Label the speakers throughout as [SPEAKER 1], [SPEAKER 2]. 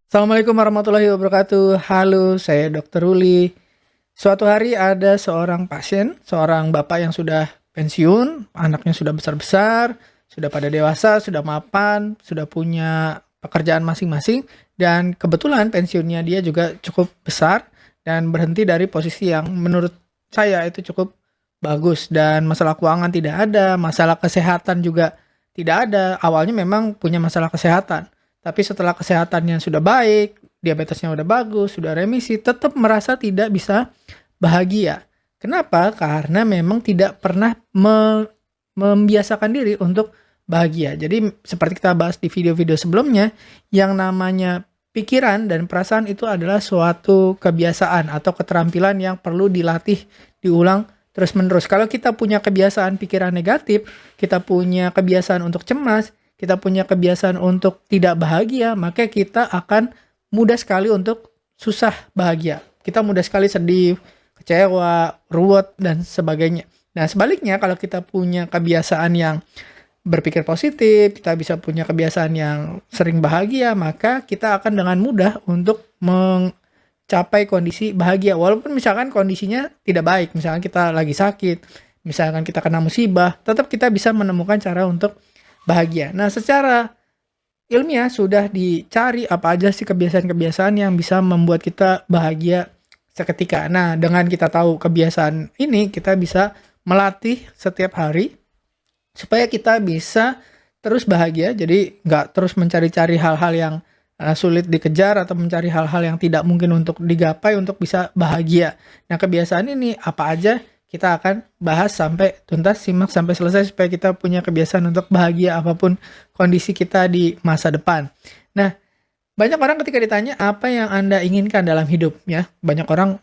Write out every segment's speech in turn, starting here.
[SPEAKER 1] Assalamualaikum warahmatullahi wabarakatuh. Halo, saya Dokter Ruli. Suatu hari ada seorang pasien, seorang bapak yang sudah pensiun, anaknya sudah besar-besar, sudah pada dewasa, sudah mapan, sudah punya pekerjaan masing-masing, dan kebetulan pensiunnya dia juga cukup besar dan berhenti dari posisi yang menurut saya itu cukup bagus dan masalah keuangan tidak ada, masalah kesehatan juga tidak ada. Awalnya memang punya masalah kesehatan, tapi setelah kesehatannya sudah baik, diabetesnya udah bagus, sudah remisi, tetap merasa tidak bisa bahagia. Kenapa? Karena memang tidak pernah membiasakan diri untuk bahagia. Jadi seperti kita bahas di video-video sebelumnya, yang namanya pikiran dan perasaan itu adalah suatu kebiasaan atau keterampilan yang perlu dilatih, diulang terus-menerus. Kalau kita punya kebiasaan pikiran negatif, kita punya kebiasaan untuk cemas, kita punya kebiasaan untuk tidak bahagia, maka kita akan mudah sekali untuk susah bahagia. Kita mudah sekali sedih, kecewa, ruwet, dan sebagainya. Nah, sebaliknya kalau kita punya kebiasaan yang berpikir positif, kita bisa punya kebiasaan yang sering bahagia, maka kita akan dengan mudah untuk mencapai kondisi bahagia. Walaupun misalkan kondisinya tidak baik, misalkan kita lagi sakit, misalkan kita kena musibah, tetap kita bisa menemukan cara untuk bahagia. Nah, secara ilmiah sudah dicari apa aja sih kebiasaan-kebiasaan yang bisa membuat kita bahagia seketika. Nah, dengan kita tahu kebiasaan ini, kita bisa melatih setiap hari supaya kita bisa terus bahagia. Jadi nggak terus mencari-cari hal-hal yang sulit dikejar atau mencari hal-hal yang tidak mungkin untuk digapai untuk bisa bahagia. Nah, kebiasaan ini apa aja? Kita akan bahas sampai tuntas, simak sampai selesai supaya kita punya kebiasaan untuk bahagia apapun kondisi kita di masa depan. Nah, banyak orang ketika ditanya apa yang Anda inginkan dalam hidup ya. Banyak orang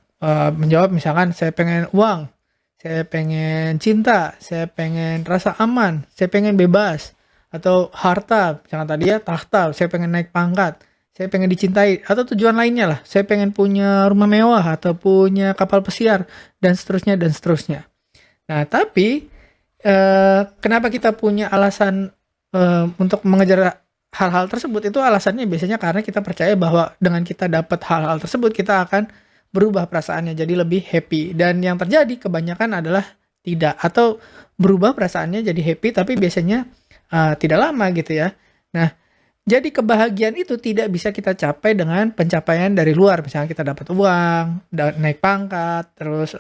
[SPEAKER 1] menjawab misalkan saya pengen uang, saya pengen cinta, saya pengen rasa aman, saya pengen bebas, atau harta, misalkan tadi ya tahta, saya pengen naik pangkat, saya pengen dicintai, atau tujuan lainnya lah, saya pengen punya rumah mewah, atau punya kapal pesiar, dan seterusnya, dan seterusnya. Nah, tapi kenapa kita punya alasan untuk mengejar hal-hal tersebut, itu alasannya biasanya karena kita percaya bahwa dengan kita dapat hal-hal tersebut, kita akan berubah perasaannya jadi lebih happy. Dan yang terjadi kebanyakan adalah tidak, atau berubah perasaannya jadi happy, tapi biasanya tidak lama gitu ya. Nah, jadi kebahagiaan itu tidak bisa kita capai dengan pencapaian dari luar. Misalnya kita dapat uang, naik pangkat, terus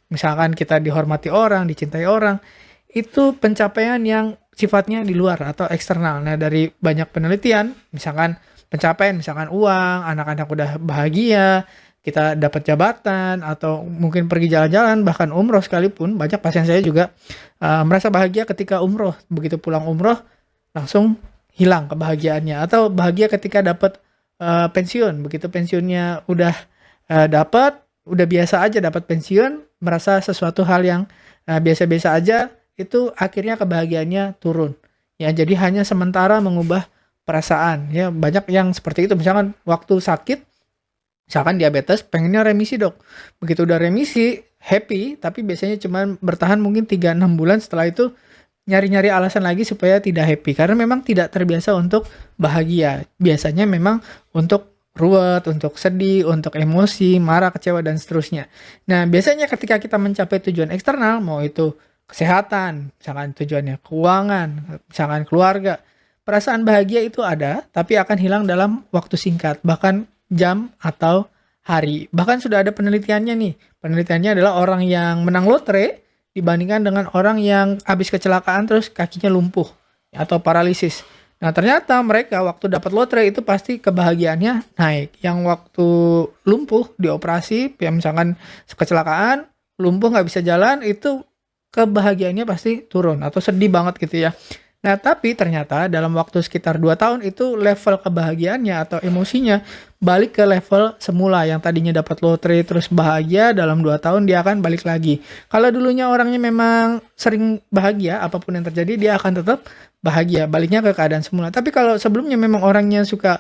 [SPEAKER 1] misalkan kita dihormati orang, dicintai orang. Itu pencapaian yang sifatnya di luar atau eksternal. Nah, dari banyak penelitian, misalkan pencapaian, misalkan uang, anak-anak udah bahagia, kita dapat jabatan, atau mungkin pergi jalan-jalan, bahkan umroh sekalipun. Banyak pasien saya juga merasa bahagia ketika umroh. Begitu pulang umroh, langsung hilang kebahagiaannya, atau bahagia ketika dapat pensiun. Begitu pensiunnya udah dapat, udah biasa aja dapat pensiun, merasa sesuatu hal yang biasa-biasa aja, itu akhirnya kebahagiaannya turun. Ya, jadi hanya sementara mengubah perasaan. Ya, banyak yang seperti itu. Misalkan waktu sakit, misalkan diabetes, pengennya remisi dok. Begitu udah remisi, happy, tapi biasanya cuma bertahan mungkin 3-6 bulan, setelah itu nyari-nyari alasan lagi supaya tidak happy, karena memang tidak terbiasa untuk bahagia. Biasanya memang untuk ruwet, untuk sedih, untuk emosi, marah, kecewa, dan seterusnya. Nah, biasanya ketika kita mencapai tujuan eksternal, mau itu kesehatan, misalkan tujuannya keuangan, misalkan keluarga, perasaan bahagia itu ada, tapi akan hilang dalam waktu singkat, bahkan jam atau hari. Bahkan sudah ada penelitiannya nih. Penelitiannya adalah orang yang menang lotre dibandingkan dengan orang yang habis kecelakaan terus kakinya lumpuh atau paralisis. Nah, ternyata mereka waktu dapat lotre itu pasti kebahagiaannya naik. Yang waktu lumpuh dioperasi, ya misalkan kecelakaan, lumpuh nggak bisa jalan, itu kebahagiaannya pasti turun atau sedih banget gitu ya. Nah, tapi ternyata dalam waktu sekitar 2 tahun itu level kebahagiaannya atau emosinya balik ke level semula. Yang tadinya dapat lotre terus bahagia, dalam 2 tahun dia akan balik lagi. Kalau dulunya orangnya memang sering bahagia, apapun yang terjadi dia akan tetap bahagia, baliknya ke keadaan semula. Tapi kalau sebelumnya memang orangnya suka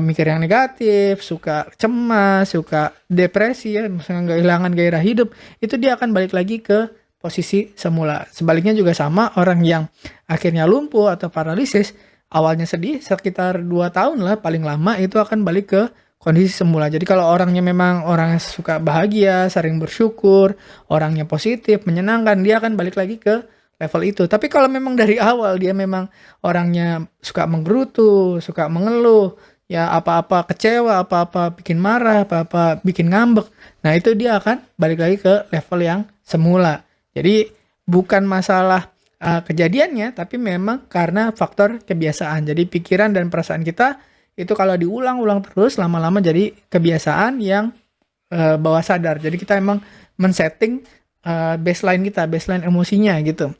[SPEAKER 1] mikir yang negatif, suka cemas, suka depresi ya, misalnya kehilangan gairah hidup, itu dia akan balik lagi ke posisi semula. Sebaliknya juga sama, orang yang akhirnya lumpuh atau paralisis, awalnya sedih sekitar 2 tahun lah paling lama itu akan balik ke kondisi semula. Jadi kalau orangnya memang orang yang suka bahagia, sering bersyukur, orangnya positif, menyenangkan, dia akan balik lagi ke level itu. Tapi kalau memang dari awal dia memang orangnya suka menggerutu, suka mengeluh, ya apa-apa kecewa, apa-apa bikin marah, apa-apa bikin ngambek. Nah, itu dia akan balik lagi ke level yang semula. Jadi bukan masalah kejadiannya, tapi memang karena faktor kebiasaan. Jadi pikiran dan perasaan kita itu kalau diulang-ulang terus lama-lama jadi kebiasaan yang bawah sadar. Jadi kita emang men-setting baseline kita, baseline emosinya gitu.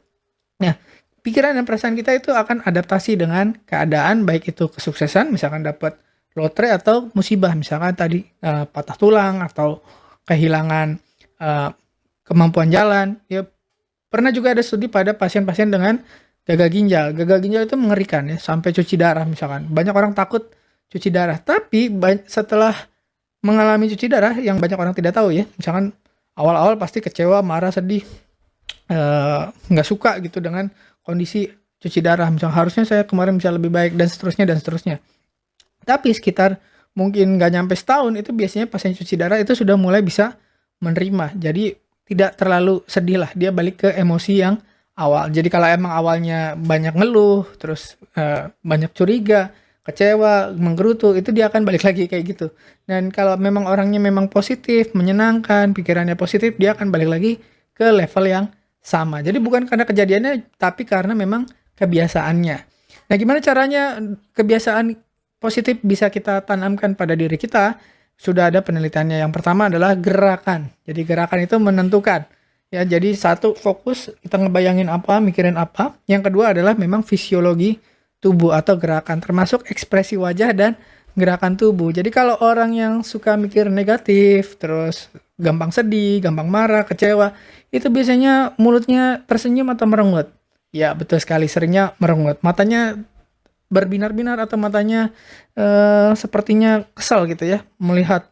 [SPEAKER 1] Nah, pikiran dan perasaan kita itu akan adaptasi dengan keadaan, baik itu kesuksesan, misalkan dapat lotre atau musibah, misalkan tadi patah tulang atau kehilangan kemampuan jalan. Ya, pernah juga ada studi pada pasien-pasien dengan gagal ginjal. Gagal ginjal itu mengerikan ya, sampai cuci darah misalkan. Banyak orang takut cuci darah, tapi setelah mengalami cuci darah yang banyak orang tidak tahu ya, misalkan awal-awal pasti kecewa, marah, sedih, nggak suka gitu dengan kondisi cuci darah, misalnya harusnya saya kemarin bisa lebih baik dan seterusnya dan seterusnya. Tapi sekitar mungkin nggak nyampe setahun itu biasanya pasien cuci darah itu sudah mulai bisa menerima, jadi tidak terlalu sedih lah, dia balik ke emosi yang awal. Jadi kalau emang awalnya banyak ngeluh, terus banyak curiga, kecewa, menggerutu, itu dia akan balik lagi kayak gitu. Dan kalau memang orangnya memang positif, menyenangkan, pikirannya positif, dia akan balik lagi ke level yang sama. Jadi bukan karena kejadiannya, tapi karena memang kebiasaannya. Nah, gimana caranya kebiasaan positif bisa kita tanamkan pada diri kita? Sudah ada penelitiannya. Yang pertama adalah gerakan. Jadi gerakan itu menentukan. Ya, jadi satu, fokus kita ngebayangin apa, mikirin apa. Yang kedua adalah memang fisiologi tubuh atau gerakan, termasuk ekspresi wajah dan gerakan tubuh. Jadi kalau orang yang suka mikir negatif, terus gampang sedih, gampang marah, kecewa, itu biasanya mulutnya tersenyum atau merengut. Ya, betul sekali, seringnya merengut. Matanya berbinar-binar atau matanya sepertinya kesal gitu ya, melihat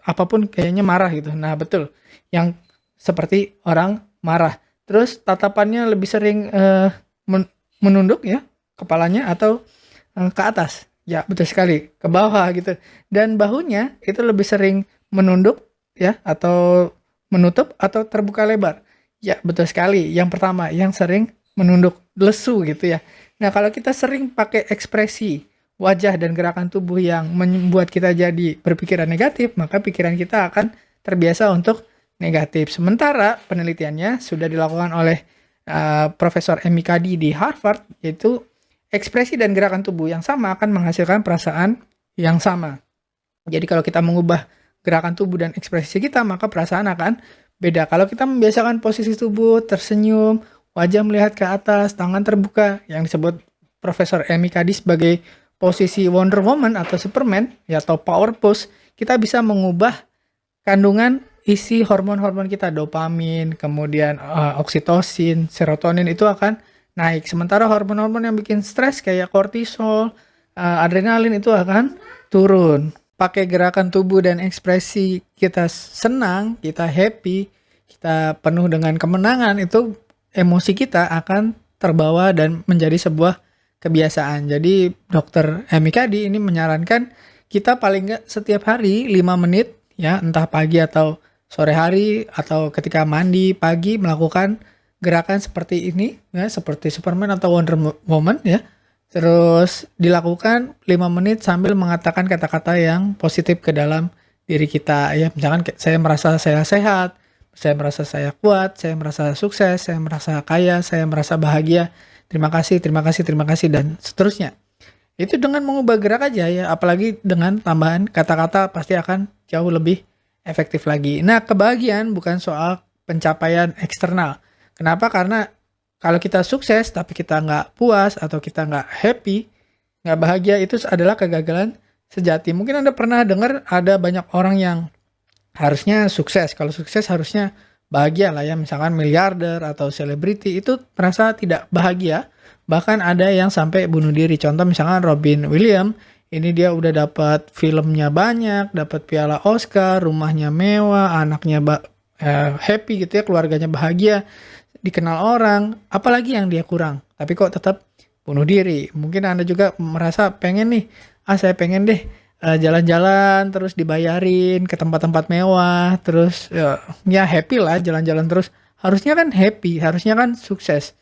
[SPEAKER 1] apapun kayaknya marah gitu. Nah, betul, yang seperti orang marah. Terus tatapannya lebih sering menunduk ya, kepalanya, atau ke atas. Ya, betul sekali, ke bawah gitu. Dan bahunya itu lebih sering menunduk ya, atau menutup atau terbuka lebar. Ya, betul sekali. Yang pertama, yang sering menunduk, lesu gitu ya. Nah, kalau kita sering pakai ekspresi wajah dan gerakan tubuh yang membuat kita jadi berpikiran negatif, maka pikiran kita akan terbiasa untuk negatif. Sementara penelitiannya sudah dilakukan oleh Profesor Amy Cuddy di Harvard, yaitu ekspresi dan gerakan tubuh yang sama akan menghasilkan perasaan yang sama. Jadi kalau kita mengubah gerakan tubuh dan ekspresi kita, maka perasaan akan beda. Kalau kita membiasakan posisi tubuh, tersenyum, wajah melihat ke atas, tangan terbuka, yang disebut Profesor Amy Cuddy sebagai posisi Wonder Woman atau Superman, ya, atau power pose, kita bisa mengubah kandungan isi hormon-hormon kita, dopamin, kemudian oksitosin, serotonin itu akan naik. Sementara hormon-hormon yang bikin stres kayak kortisol, adrenalin itu akan turun. Pakai gerakan tubuh dan ekspresi kita senang, kita happy, kita penuh dengan kemenangan, itu emosi kita akan terbawa dan menjadi sebuah kebiasaan. Jadi Dr. Amy Cuddy ini menyarankan kita paling nggak setiap hari 5 menit ya, entah pagi atau sore hari atau ketika mandi pagi, melakukan gerakan seperti ini ya, seperti Superman atau Wonder Woman ya. Terus dilakukan 5 menit sambil mengatakan kata-kata yang positif ke dalam diri kita ya. Misalkan saya merasa saya sehat, saya merasa saya kuat, saya merasa sukses, saya merasa kaya, saya merasa bahagia, terima kasih, terima kasih, terima kasih, dan seterusnya. Itu dengan mengubah gerak aja ya, apalagi dengan tambahan kata-kata pasti akan jauh lebih efektif lagi. Nah, kebahagiaan bukan soal pencapaian eksternal. Kenapa? Karena kalau kita sukses tapi kita nggak puas atau kita nggak happy, nggak bahagia, itu adalah kegagalan sejati. Mungkin Anda pernah dengar ada banyak orang yang harusnya sukses. Kalau sukses harusnya bahagia lah ya. Misalkan miliarder atau selebriti itu merasa tidak bahagia. Bahkan ada yang sampai bunuh diri. Contoh misalkan Robin Williams. Ini dia udah dapat filmnya banyak, dapat piala Oscar, rumahnya mewah, anaknya happy gitu ya, keluarganya bahagia, dikenal orang. Apalagi yang dia kurang. Tapi kok tetap bunuh diri. Mungkin Anda juga merasa pengen nih, saya pengen deh jalan-jalan terus dibayarin ke tempat-tempat mewah, terus ya happy lah jalan-jalan terus. Harusnya kan happy, harusnya kan sukses.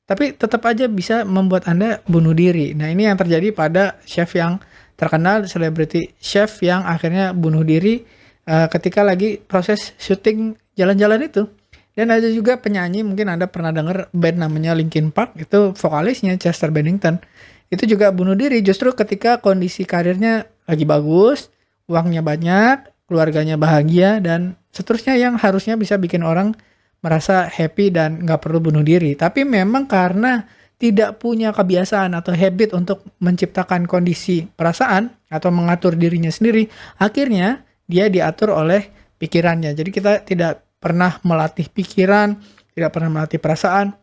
[SPEAKER 1] Tapi tetap aja bisa membuat Anda bunuh diri. Nah, ini yang terjadi pada chef yang terkenal, selebriti chef yang akhirnya bunuh diri ketika lagi proses syuting jalan-jalan itu. Dan ada juga penyanyi, mungkin Anda pernah dengar band namanya Linkin Park, itu vokalisnya Chester Bennington. Itu juga bunuh diri justru ketika kondisi karirnya lagi bagus, uangnya banyak, keluarganya bahagia, dan seterusnya yang harusnya bisa bikin orang merasa happy dan nggak perlu bunuh diri. Tapi memang karena tidak punya kebiasaan atau habit untuk menciptakan kondisi perasaan atau mengatur dirinya sendiri, akhirnya dia diatur oleh pikirannya. Jadi kita tidak pernah melatih pikiran, tidak pernah melatih perasaan,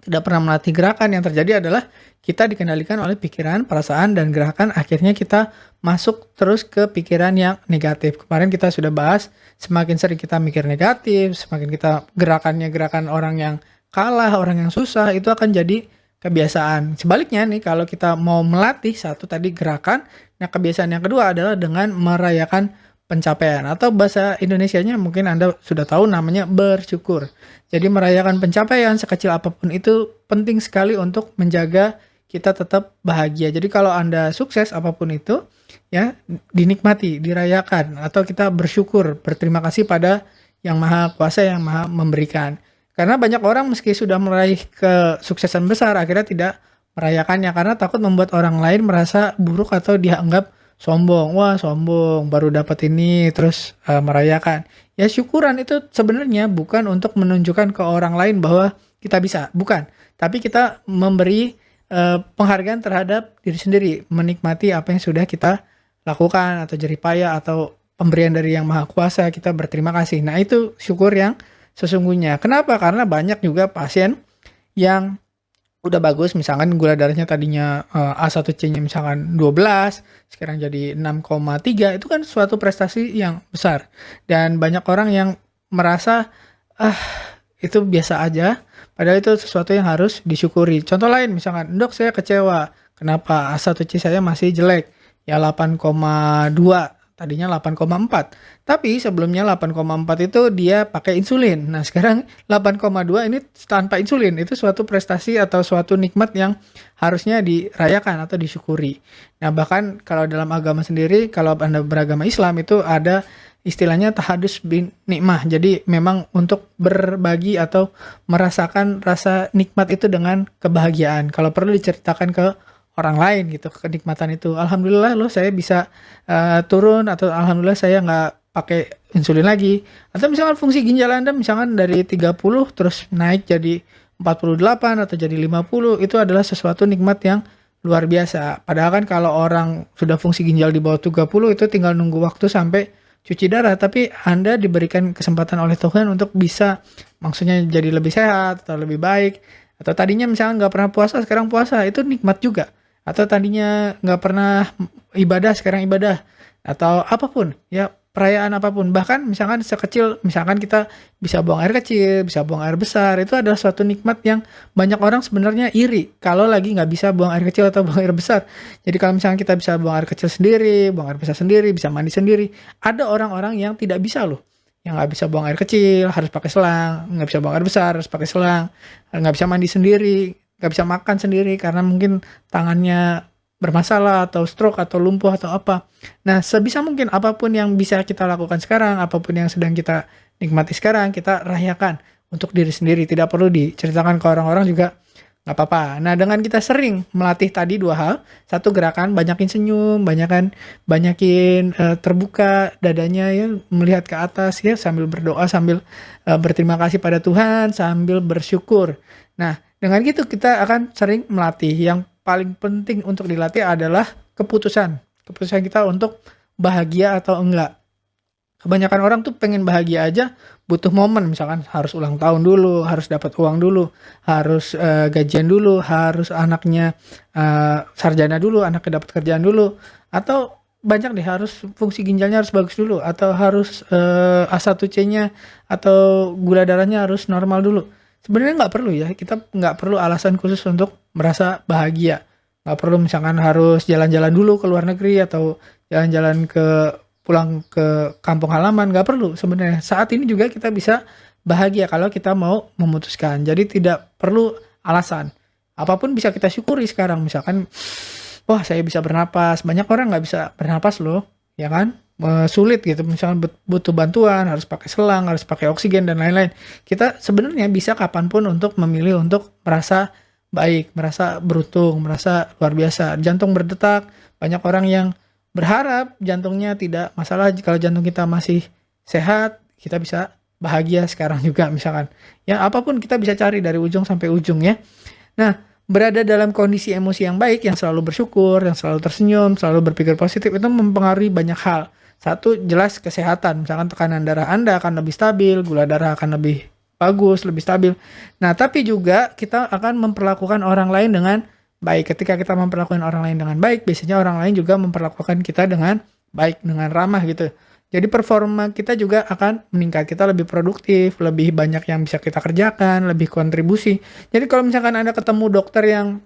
[SPEAKER 1] tidak pernah melatih gerakan. Yang terjadi adalah kita dikendalikan oleh pikiran, perasaan, dan gerakan. Akhirnya kita masuk terus ke pikiran yang negatif. Kemarin kita sudah bahas, semakin sering kita mikir negatif, semakin kita gerakan orang yang kalah, orang yang susah, itu akan jadi kebiasaan. Sebaliknya nih, kalau kita mau melatih satu tadi gerakan, nah kebiasaan yang kedua adalah dengan merayakan pencapaian, atau bahasa Indonesianya mungkin Anda sudah tahu namanya bersyukur. Jadi merayakan pencapaian sekecil apapun itu penting sekali untuk menjaga kita tetap bahagia. Jadi kalau Anda sukses apapun itu, ya dinikmati, dirayakan, atau kita bersyukur, berterima kasih pada Yang Maha Kuasa, Yang Maha Memberikan. Karena banyak orang meski sudah meraih kesuksesan besar, akhirnya tidak merayakannya karena takut membuat orang lain merasa buruk atau dianggap sombong. Wah, sombong, baru dapat ini, terus merayakan. Ya syukuran itu sebenarnya bukan untuk menunjukkan ke orang lain bahwa kita bisa, bukan. Tapi kita memberi penghargaan terhadap diri sendiri, menikmati apa yang sudah kita lakukan atau jerih payah atau pemberian dari Yang Maha Kuasa, kita berterima kasih. Nah, itu syukur yang sesungguhnya. Kenapa? Karena banyak juga pasien yang udah bagus, misalkan gula darahnya tadinya A1C-nya misalkan 12, sekarang jadi 6,3, itu kan suatu prestasi yang besar. Dan banyak orang yang merasa, itu biasa aja, padahal itu sesuatu yang harus disyukuri. Contoh lain, misalkan, dok saya kecewa, kenapa A1C saya masih jelek? Ya 8,2, tadinya 8,4. Tapi sebelumnya 8,4 itu dia pakai insulin. Nah, sekarang 8,2 ini tanpa insulin. Itu suatu prestasi atau suatu nikmat yang harusnya dirayakan atau disyukuri. Nah, bahkan kalau dalam agama sendiri, kalau Anda beragama Islam itu ada istilahnya tahadus bin nikmah. Jadi memang untuk berbagi atau merasakan rasa nikmat itu dengan kebahagiaan. Kalau perlu diceritakan ke orang lain gitu, kenikmatan itu. Alhamdulillah loh saya bisa turun, atau alhamdulillah saya nggak pakai insulin lagi. Atau misalkan fungsi ginjal Anda misalkan dari 30 terus naik jadi 48 atau jadi 50, itu adalah sesuatu nikmat yang luar biasa. Padahal kan kalau orang sudah fungsi ginjal di bawah 30 itu tinggal nunggu waktu sampai cuci darah, tapi Anda diberikan kesempatan oleh Tuhan untuk bisa maksudnya jadi lebih sehat atau lebih baik. Atau tadinya misalnya nggak pernah puasa, sekarang puasa, itu nikmat juga. Atau tadinya nggak pernah ibadah, sekarang ibadah. Atau apapun, ya perayaan apapun. Bahkan misalkan sekecil, misalkan kita bisa buang air kecil, bisa buang air besar. Itu adalah suatu nikmat yang banyak orang sebenarnya iri kalau lagi nggak bisa buang air kecil atau buang air besar. Jadi kalau misalkan kita bisa buang air kecil sendiri, buang air besar sendiri, bisa mandi sendiri. Ada orang-orang yang tidak bisa loh. Yang nggak bisa buang air kecil, harus pakai selang. Nggak bisa buang air besar, harus pakai selang. Nggak bisa mandi sendiri, nggak bisa makan sendiri karena mungkin tangannya bermasalah atau stroke atau lumpuh atau apa. Nah, sebisa mungkin apapun yang bisa kita lakukan sekarang, apapun yang sedang kita nikmati sekarang, kita rayakan untuk diri sendiri. Tidak perlu diceritakan ke orang-orang juga nggak apa-apa. Nah, dengan kita sering melatih tadi dua hal, satu gerakan, banyakin senyum, banyakin terbuka dadanya ya, melihat ke atas ya, sambil berdoa, sambil berterima kasih pada Tuhan, sambil bersyukur. Nah, dengan gitu kita akan sering melatih. Yang paling penting untuk dilatih adalah keputusan. Keputusan kita untuk bahagia atau enggak. Kebanyakan orang tuh pengen bahagia aja, butuh momen. Misalkan harus ulang tahun dulu, harus dapat uang dulu, harus gajian dulu, harus anaknya sarjana dulu, anaknya dapat kerjaan dulu. Atau banyak deh, harus fungsi ginjalnya harus bagus dulu, atau harus A1C-nya atau gula darahnya harus normal dulu. Sebenarnya nggak perlu ya, kita nggak perlu alasan khusus untuk merasa bahagia. Nggak perlu misalkan harus jalan-jalan dulu ke luar negeri atau jalan-jalan pulang ke kampung halaman, nggak perlu sebenarnya. Saat ini juga kita bisa bahagia kalau kita mau memutuskan. Jadi tidak perlu alasan. Apapun bisa kita syukuri sekarang. Misalkan, wah saya bisa bernapas. Banyak orang nggak bisa bernapas loh, ya kan? Sulit gitu. Misalkan butuh bantuan, harus pakai selang, harus pakai oksigen dan lain-lain. Kita sebenarnya bisa kapanpun untuk memilih untuk merasa baik, merasa beruntung, merasa luar biasa. Jantung berdetak. Banyak orang yang berharap jantungnya tidak masalah. Kalau jantung kita masih sehat, kita bisa bahagia sekarang juga misalkan. Ya apapun kita bisa cari dari ujung sampai ujung ya. Nah, berada dalam kondisi emosi yang baik, yang selalu bersyukur, yang selalu tersenyum, selalu berpikir positif, itu mempengaruhi banyak hal. Satu, jelas kesehatan. Misalkan tekanan darah Anda akan lebih stabil, gula darah akan lebih bagus, lebih stabil. Nah, tapi juga kita akan memperlakukan orang lain dengan baik. Ketika kita memperlakukan orang lain dengan baik, biasanya orang lain juga memperlakukan kita dengan baik, dengan ramah gitu. Jadi performa kita juga akan meningkat, kita lebih produktif, lebih banyak yang bisa kita kerjakan, lebih kontribusi. Jadi kalau misalkan Anda ketemu dokter yang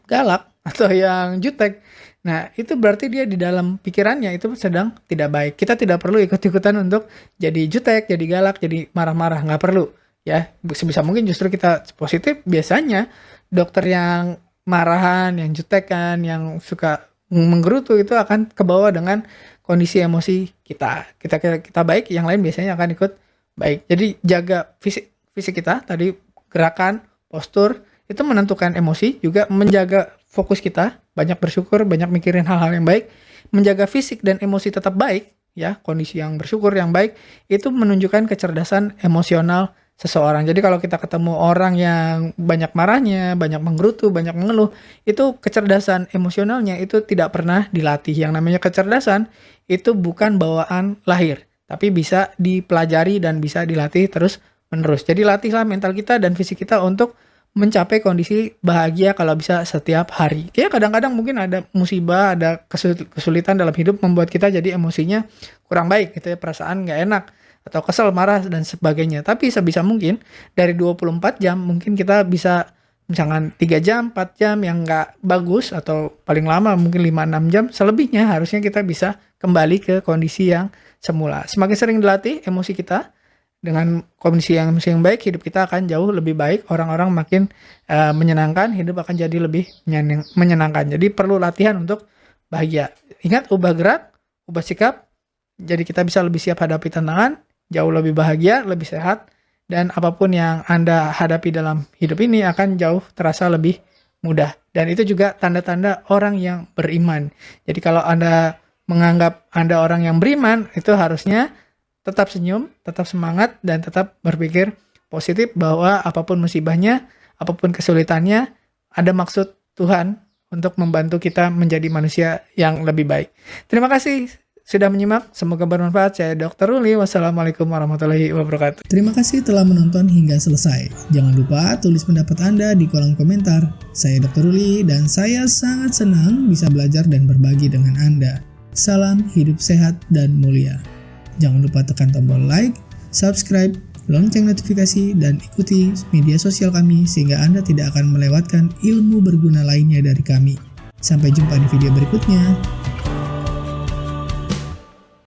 [SPEAKER 1] galak atau yang jutek, nah itu berarti dia di dalam pikirannya itu sedang tidak baik. Kita tidak perlu ikut-ikutan untuk jadi jutek, jadi galak, jadi marah-marah, nggak perlu. Ya, sebisa mungkin justru kita positif. Biasanya dokter yang marahan, yang jutekan, yang suka menggerutu itu akan kebawa dengan kondisi emosi kita. Kita baik, yang lain biasanya akan ikut baik. Jadi jaga fisik kita, tadi gerakan, postur, itu menentukan emosi, juga menjaga fokus kita, banyak bersyukur, banyak mikirin hal-hal yang baik, menjaga fisik dan emosi tetap baik, ya, kondisi yang bersyukur, yang baik, itu menunjukkan kecerdasan emosional seseorang. Jadi kalau kita ketemu orang yang banyak marahnya, banyak menggerutu, banyak mengeluh, itu kecerdasan emosionalnya itu tidak pernah dilatih. Yang namanya kecerdasan itu bukan bawaan lahir, tapi bisa dipelajari dan bisa dilatih terus menerus. Jadi latihlah mental kita dan fisik kita untuk mencapai kondisi bahagia kalau bisa setiap hari. Ya kadang-kadang mungkin ada musibah, ada kesulitan dalam hidup membuat kita jadi emosinya kurang baik gitu ya, perasaan nggak enak atau kesel, marah, dan sebagainya. Tapi sebisa mungkin dari 24 jam mungkin kita bisa misalkan 3 jam, 4 jam yang nggak bagus atau paling lama mungkin 5-6 jam. Selebihnya harusnya kita bisa kembali ke kondisi yang semula. Semakin sering dilatih emosi kita dengan kondisi yang baik, hidup kita akan jauh lebih baik. Orang-orang makin menyenangkan, hidup akan jadi lebih menyenangkan. Jadi perlu latihan untuk bahagia. Ingat, ubah gerak, ubah sikap. Jadi kita bisa lebih siap hadapi tantangan, jauh lebih bahagia, lebih sehat, dan apapun yang Anda hadapi dalam hidup ini akan jauh terasa lebih mudah. Dan itu juga tanda-tanda orang yang beriman. Jadi kalau Anda menganggap Anda orang yang beriman, itu harusnya tetap senyum, tetap semangat, dan tetap berpikir positif bahwa apapun musibahnya, apapun kesulitannya, ada maksud Tuhan untuk membantu kita menjadi manusia yang lebih baik. Terima kasih sudah menyimak, semoga bermanfaat. Saya Dr. Ruli, wassalamualaikum warahmatullahi wabarakatuh.
[SPEAKER 2] Terima kasih telah menonton hingga selesai. Jangan lupa tulis pendapat Anda di kolom komentar. Saya Dr. Ruli dan saya sangat senang bisa belajar dan berbagi dengan Anda. Salam hidup sehat dan mulia. Jangan lupa tekan tombol like, subscribe, lonceng notifikasi, dan ikuti media sosial kami sehingga Anda tidak akan melewatkan ilmu berguna lainnya dari kami. Sampai jumpa di video berikutnya.